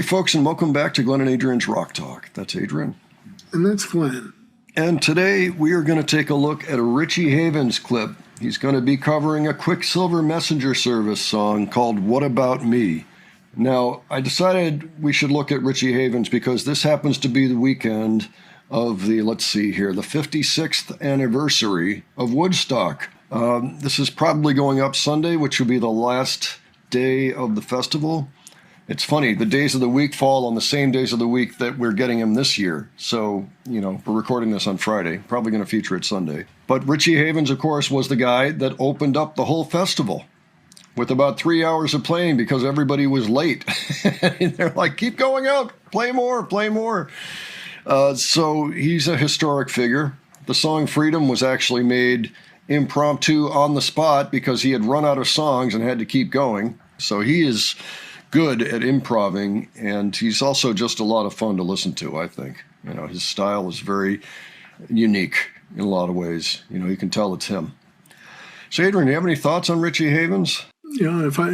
folks, and welcome back to Glenn and Adrian's Rock Talk. That's Adrian. And that's Glenn. And today we are going to take a look at a Richie Havens clip. He's going to be covering a Quicksilver Messenger Service song called What About Me? Now, I decided we should look at Richie Havens because this happens to be the weekend of the 56th anniversary of Woodstock. This is probably going up Sunday, which will be the last day of the festival. It's funny, the days of the week fall on the same days of the week that we're getting him this year. So, we're recording this on Friday, probably going to feature it Sunday. But Richie Havens, of course, was the guy that opened up the whole festival with about 3 hours of playing because everybody was late. And they're like, keep going out, play more, play more. So he's a historic figure. The song Freedom was actually made impromptu on the spot because he had run out of songs and had to keep going. So he is good at improvising, and he's also just a lot of fun to listen to, I think. His style is very unique in a lot of ways. You can tell it's him. So, Adrian, do you have any thoughts on Richie Havens? If I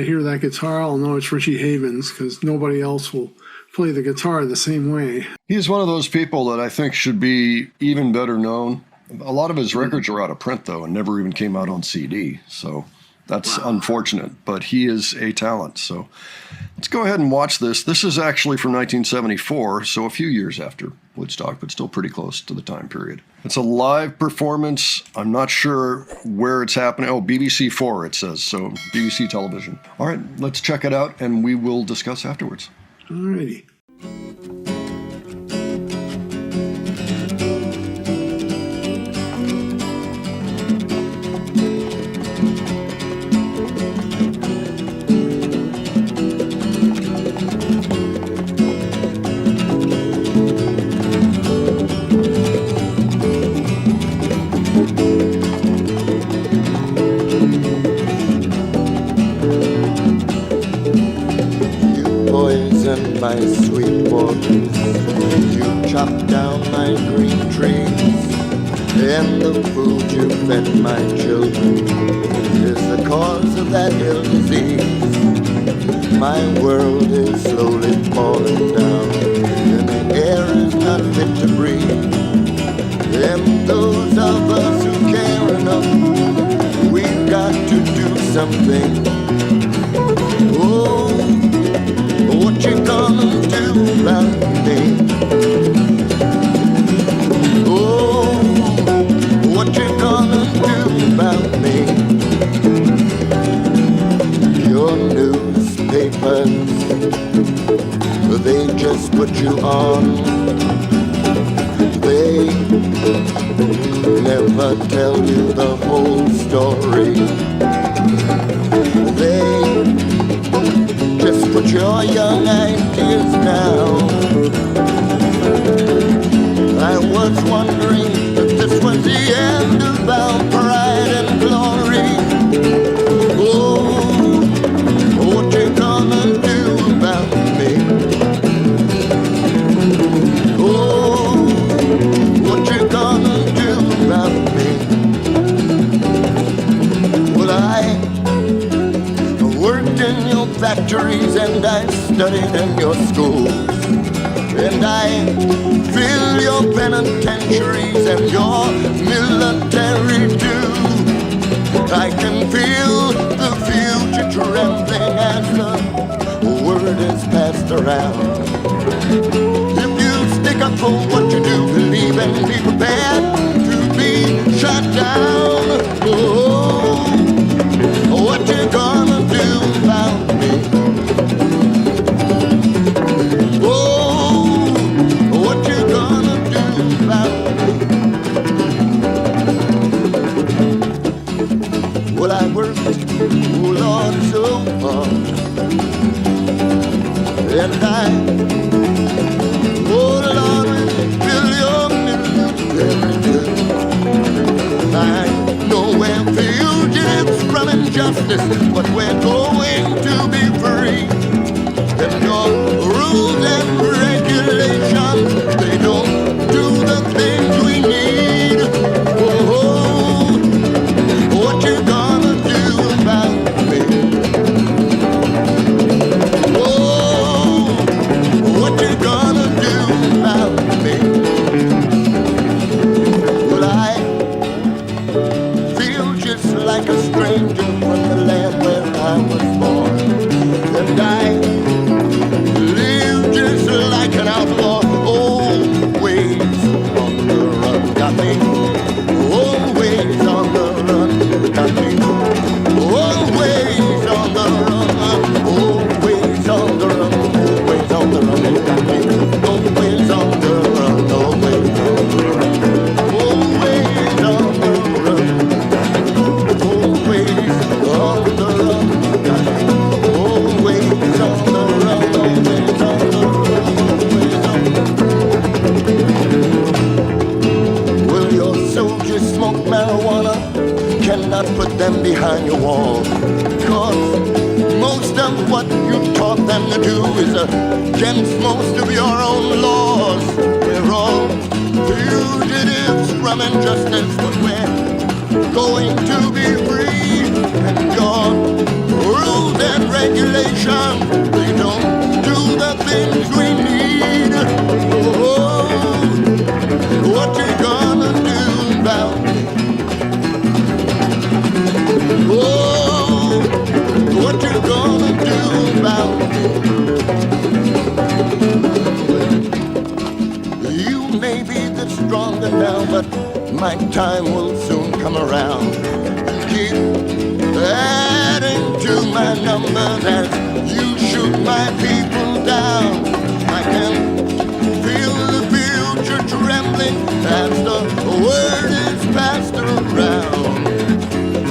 hear that guitar, I'll know it's Richie Havens because nobody else will play the guitar the same way. He's one of those people that I think should be even better known. A lot of his records are out of print, though, and never even came out on CD, so that's unfortunate, but he is a talent. So let's go ahead and watch this. This is actually from 1974, so a few years after Woodstock, but still pretty close to the time period. It's a live performance. I'm not sure where it's happening. Oh, BBC 4 it says, so BBC television. All right, let's check it out, and we will discuss afterwards. All righty. My sweet waters, you chopped down my green trees, and the food you fed my children is the cause of that ill disease. My world is slowly falling down, and the air is not fit to breathe. And those of us who care enough, we've got to do something. Oh, what you gonna do about me? Oh, what you gonna do about me? Your newspapers, they just put you on. They never tell you the whole story. They just put your young ideas down. I was wondering if this was the end of our pride and glory. Oh, what you gonna do about me? Oh, what you gonna do about me? Well, I worked in your factories and I studied in your schools, and I fill your penitentiaries and your military too. I can feel the future trembling as the word is passed around. If you stick up for what you do believe and be prepared to be shot down, oh, what you gonna do about me? Oh, what you gonna do about me? Well, I worked, oh Lord, so hard, and oh Lord, fill your military. I know we're fugitives from injustice, but we're going to be free. And your rules and regulations, they don't do the things we need. Oh, what you gonna do about me? Oh, against most of your own laws. We're all fugitives from injustice, but we're going to be free. And your rules and regulations, they don't do the things we need. Oh, what you gonna do about it? Oh, what you gonna do about it? You may be the stronger now, but my time will soon come around. Keep adding to my numbers as you shoot my people down. I can feel the future trembling as the word is passed around.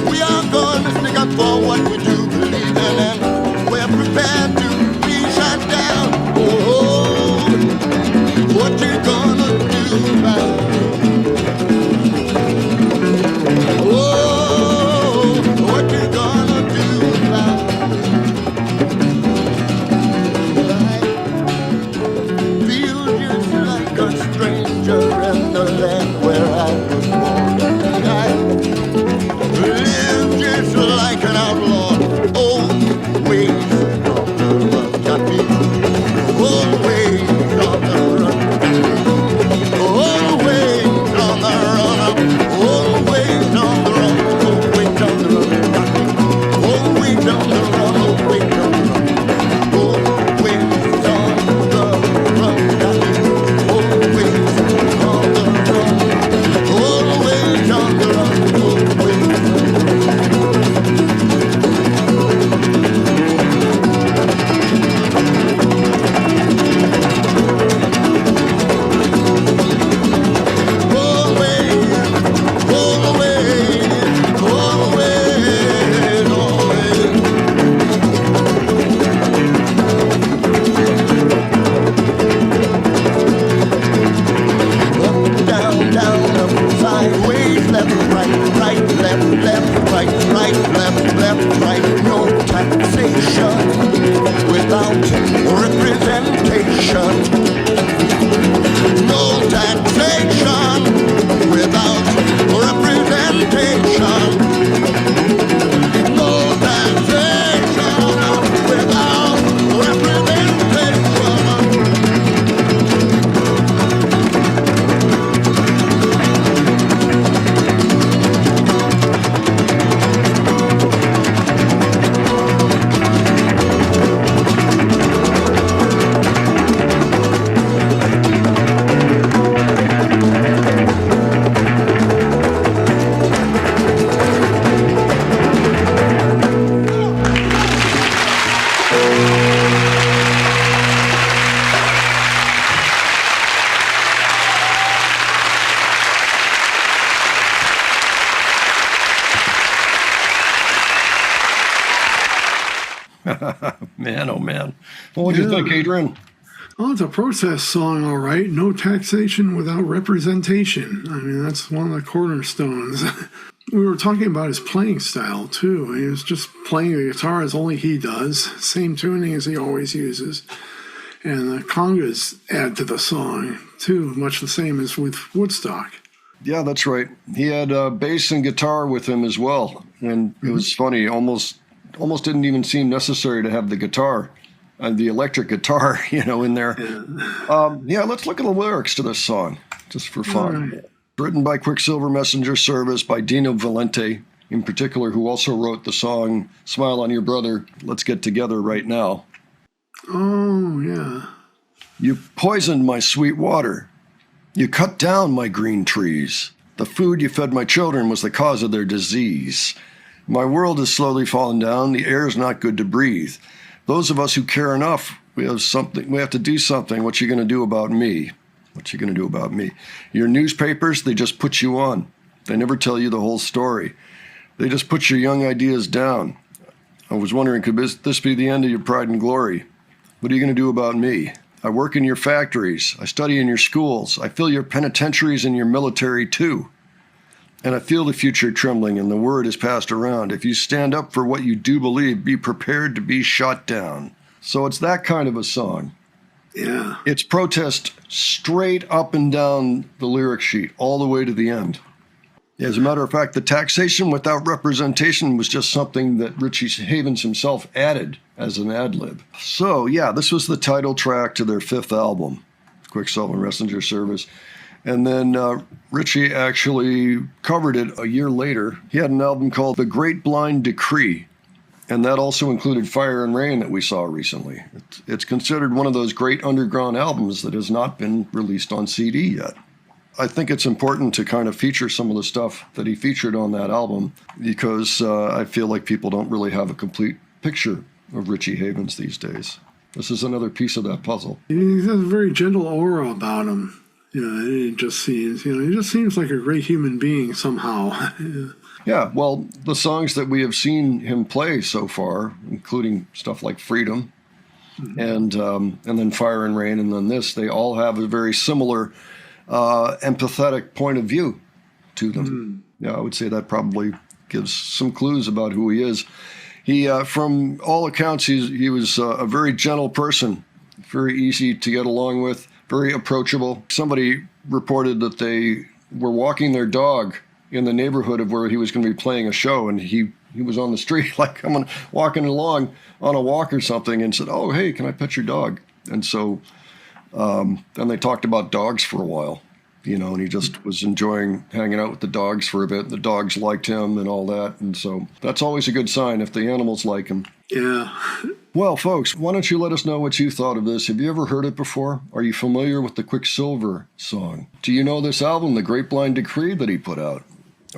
We are going to stick up for what we do believe in, and we're prepared to be shut down. Oh, what you gonna do about it? Oh, what you gonna do about it? I feel just like a stranger in the land where I was born. I live just like an outlaw. Always on the run, got me. Always on the run. Always on the run. Always on the run. Always on the run, got me. Always on the run. Always on the run. Always on the run, got me. Always on the run. Always on the run. Man, oh man. What do you think, Adrian? Oh, it's a protest song, all right. No taxation without representation. I mean, that's one of the cornerstones. We were talking about his playing style, too. He was just playing the guitar as only he does. Same tuning as he always uses. And the congas add to the song, too, much the same as with Woodstock. Yeah, that's right. He had bass and guitar with him as well. And it was funny, almost didn't even seem necessary to have the guitar and the electric guitar, in there. Yeah, let's look at the lyrics to this song, just for fun. Right. Written by Quicksilver Messenger Service by Dino Valente, in particular, who also wrote the song Smile on Your Brother, Let's Get Together Right Now. Oh, yeah. You poisoned my sweet water. You cut down my green trees. The food you fed my children was the cause of their disease. My world is slowly falling down. The air is not good to breathe. Those of us who care enough, we have to do something. What you going to do about me? What you going to do about me? Your newspapers, they just put you on. They never tell you the whole story. They just put your young ideas down. I was wondering, could this be the end of your pride and glory? What are you going to do about me? I work in your factories. I study in your schools. I fill your penitentiaries and your military too. And I feel the future trembling, and the word is passed around. If you stand up for what you do believe, be prepared to be shot down. So it's that kind of a song. Yeah. It's protest straight up and down the lyric sheet, all the way to the end. As a matter of fact, the taxation without representation was just something that Richie Havens himself added as an ad-lib. So, yeah, this was the title track to their 5th album, Quicksilver Messenger Service. And then Richie actually covered it a year later. He had an album called The Great Blind Decree, and that also included Fire and Rain that we saw recently. It's considered one of those great underground albums that has not been released on CD yet. I think it's important to kind of feature some of the stuff that he featured on that album because I feel like people don't really have a complete picture of Richie Havens these days. This is another piece of that puzzle. He has a very gentle aura about him. It just seems, he just seems like a great human being somehow. Yeah, well, the songs that we have seen him play so far, including stuff like Freedom and then Fire and Rain and then this, they all have a very similar empathetic point of view to them. Yeah, I would say that probably gives some clues about who he is. He, from all accounts, he was a very gentle person, very easy to get along with, very approachable. Somebody reported that they were walking their dog in the neighborhood of where he was going to be playing a show, and he was on the street, like walking along on a walk or something, and said, "Oh, hey, can I pet your dog?" And so then they talked about dogs for a while, and he just was enjoying hanging out with the dogs for a bit. The dogs liked him and all that, and so that's always a good sign if the animals like him. Yeah. Well, folks, why don't you let us know what you thought of this? Have you ever heard it before? Are you familiar with the Quicksilver song? Do you know this album, The Great Blind Decree, that he put out?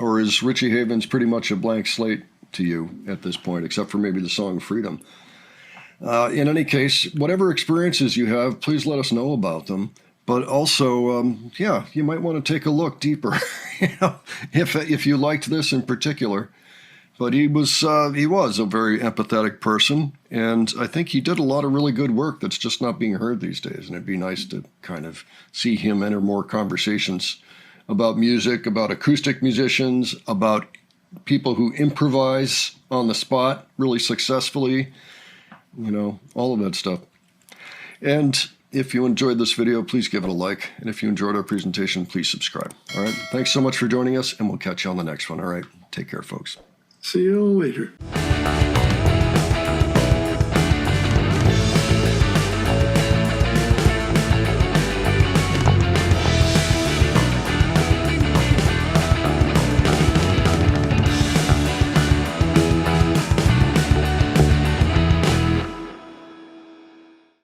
Or is Richie Havens pretty much a blank slate to you at this point, except for maybe the song Freedom? In any case, whatever experiences you have, please let us know about them. But also, you might want to take a look deeper, if you liked this in particular. But he was a very empathetic person, and I think he did a lot of really good work that's just not being heard these days. And it'd be nice to kind of see him enter more conversations about music, about acoustic musicians, about people who improvise on the spot really successfully, all of that stuff. And if you enjoyed this video, please give it a like. And if you enjoyed our presentation, please subscribe. All right. Thanks so much for joining us, and we'll catch you on the next one. All right. Take care, folks. See you later.